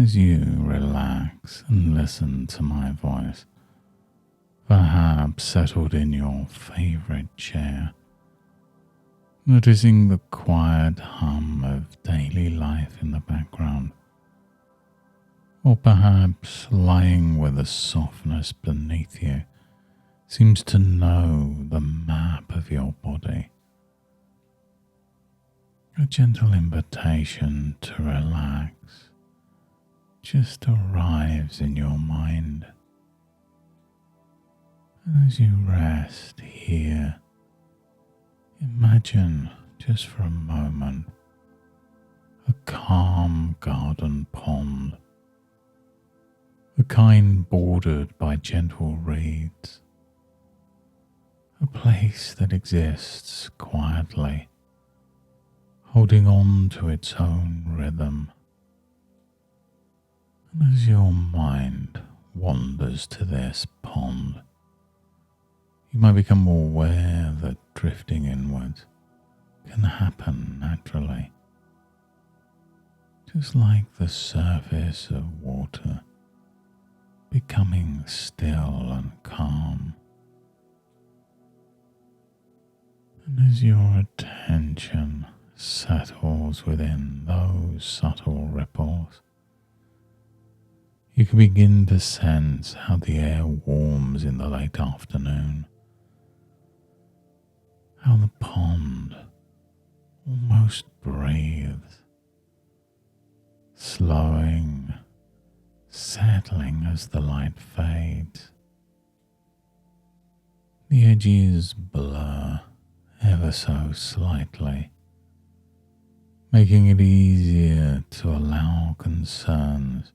As you relax and listen to my voice, perhaps settled in your favorite chair, noticing the quiet hum of daily life in the background, or perhaps lying where the softness beneath you seems to know the map of your body. A gentle invitation to relax just arrives in your mind. And as you rest here, imagine just for a moment a calm garden pond, the kind bordered by gentle reeds, a place that exists quietly, holding on to its own rhythm. And as your mind wanders to this pond, you might become aware that drifting inwards can happen naturally, just like the surface of water becoming still and calm. And as your attention settles within those subtle ripples, you can begin to sense how the air warms in the late afternoon, how the pond almost breathes, slowing, settling as the light fades. The edges blur ever so slightly, making it easier to allow concerns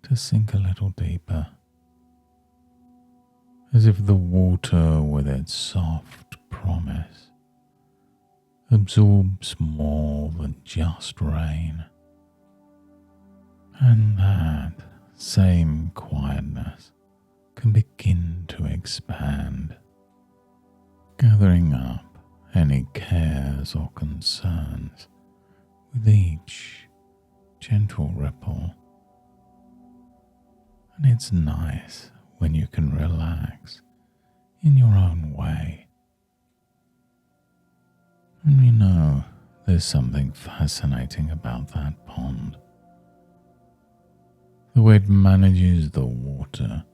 to sink a little deeper, as if the water with its soft promise absorbs more than just rain. And that same quietness can begin to expand, gathering up any cares or concerns with each gentle ripple. And it's nice when you can relax in your own way. And we know there's something fascinating about that pond. The way it manages the water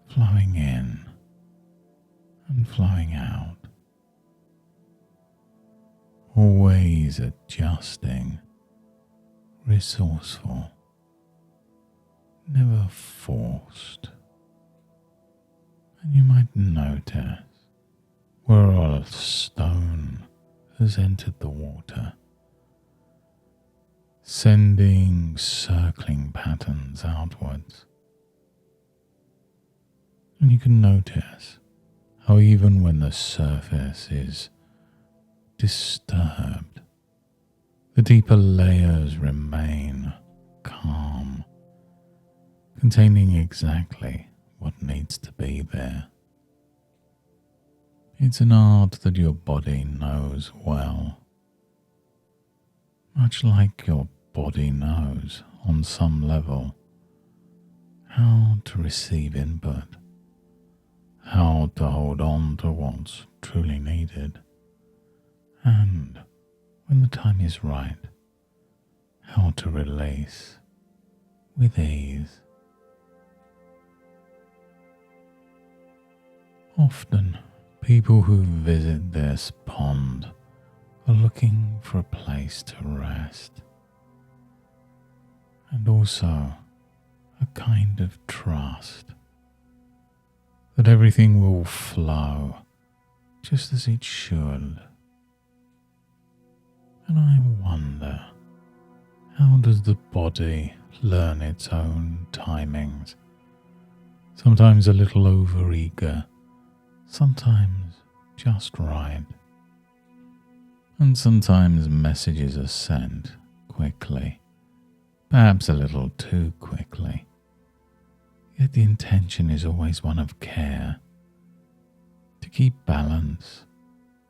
flowing in and flowing out, always adjusting, resourceful, never forced. And you might notice where a stone has entered the water, sending circling patterns outwards. And you can notice how even when the surface is disturbed, the deeper layers remain calm, containing exactly what needs to be there. It's an art that your body knows well, much like your body knows on some level how to receive input, how to hold on to what's truly needed, and when the time is right, how to release with ease. Often, people who visit this pond are looking for a place to rest, and also a kind of trust that everything will flow just as it should. And I wonder, how does the body learn its own timings? Sometimes a little overeager, sometimes just right. And sometimes messages are sent quickly, perhaps a little too quickly. Yet the intention is always one of care, to keep balance,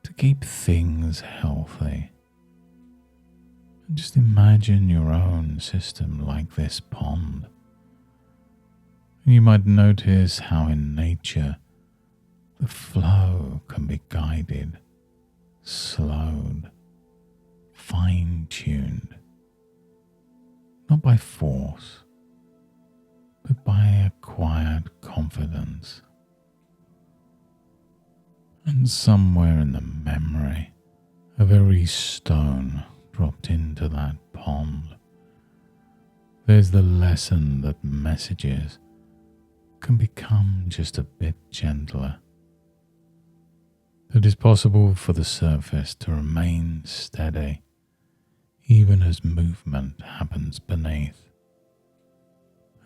to keep things healthy. And just imagine your own system like this pond. And you might notice how in nature the flow can be guided, slowed, fine-tuned, not by force, but by a quiet confidence. And somewhere in the memory, a very stone dropped into that pond. There's the lesson that messages can become just a bit gentler. It is possible for the surface to remain steady, even as movement happens beneath.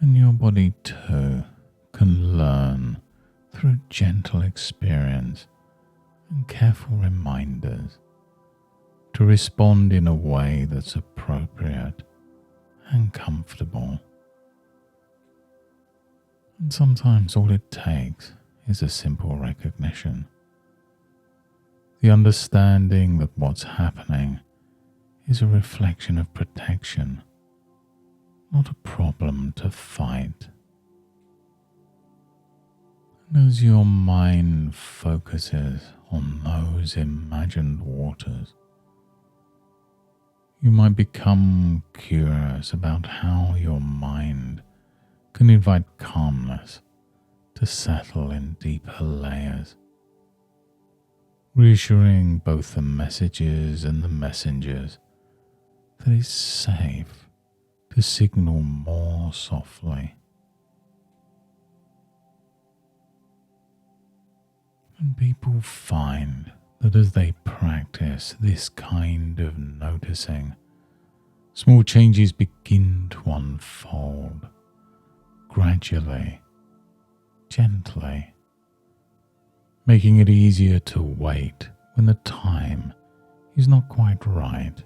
And your body too can learn through gentle experience and careful reminders to respond in a way that's appropriate and comfortable. And sometimes all it takes is a simple recognition. The understanding that what's happening is a reflection of protection, not a problem to fight. And as your mind focuses on those imagined waters, you might become curious about how your mind can invite calmness to settle in deeper layers, reassuring both the messages and the messengers that it's safe to signal more softly. And people find that as they practice this kind of noticing, small changes begin to unfold gradually, gently, making it easier to wait when the time is not quite right,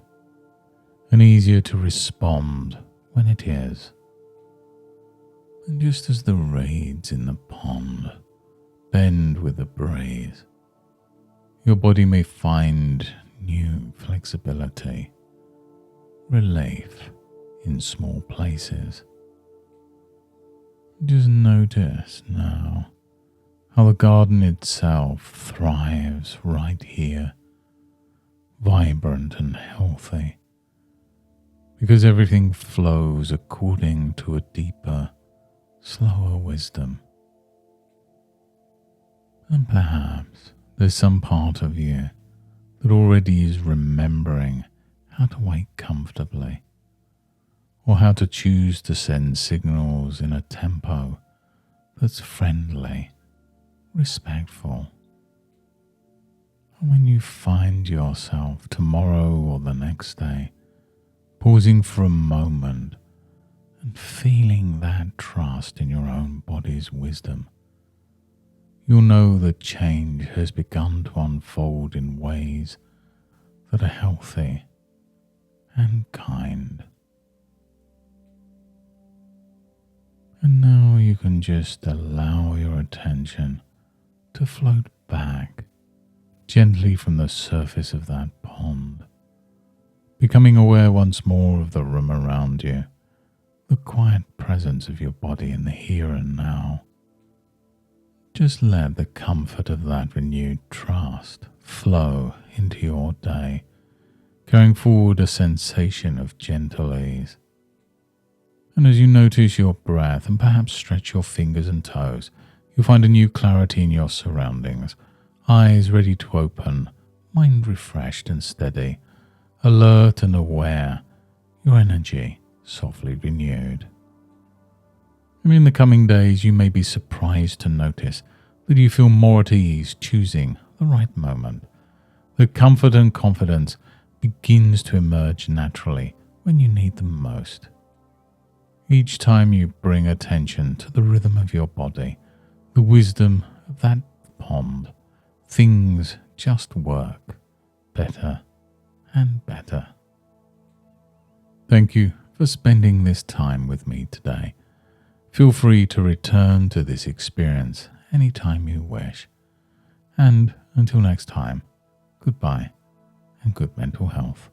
and easier to respond when it is. And just as the reeds in the pond bend with the breeze, your body may find new flexibility, relief in small places. Just notice now how the garden itself thrives right here, vibrant and healthy, because everything flows according to a deeper, slower wisdom. And perhaps there's some part of you that already is remembering how to wait comfortably, or how to choose to send signals in a tempo that's friendly, respectful. And when you find yourself tomorrow or the next day pausing for a moment and feeling that trust in your own body's wisdom, you'll know that change has begun to unfold in ways that are healthy and kind. And now you can just allow your attention to float back gently from the surface of that pond, becoming aware once more of the room around you, the quiet presence of your body in the here and now. Just let the comfort of that renewed trust flow into your day, carrying forward a sensation of gentle ease. And as you notice your breath and perhaps stretch your fingers and toes, you'll find a new clarity in your surroundings, eyes ready to open, mind refreshed and steady, alert and aware, your energy softly renewed. And in the coming days, you may be surprised to notice that you feel more at ease choosing the right moment, that comfort and confidence begins to emerge naturally when you need them most. Each time you bring attention to the rhythm of your body, the wisdom of that pond, things just work better and better. Thank you for spending this time with me today. Feel free to return to this experience anytime you wish. And until next time, goodbye and good mental health.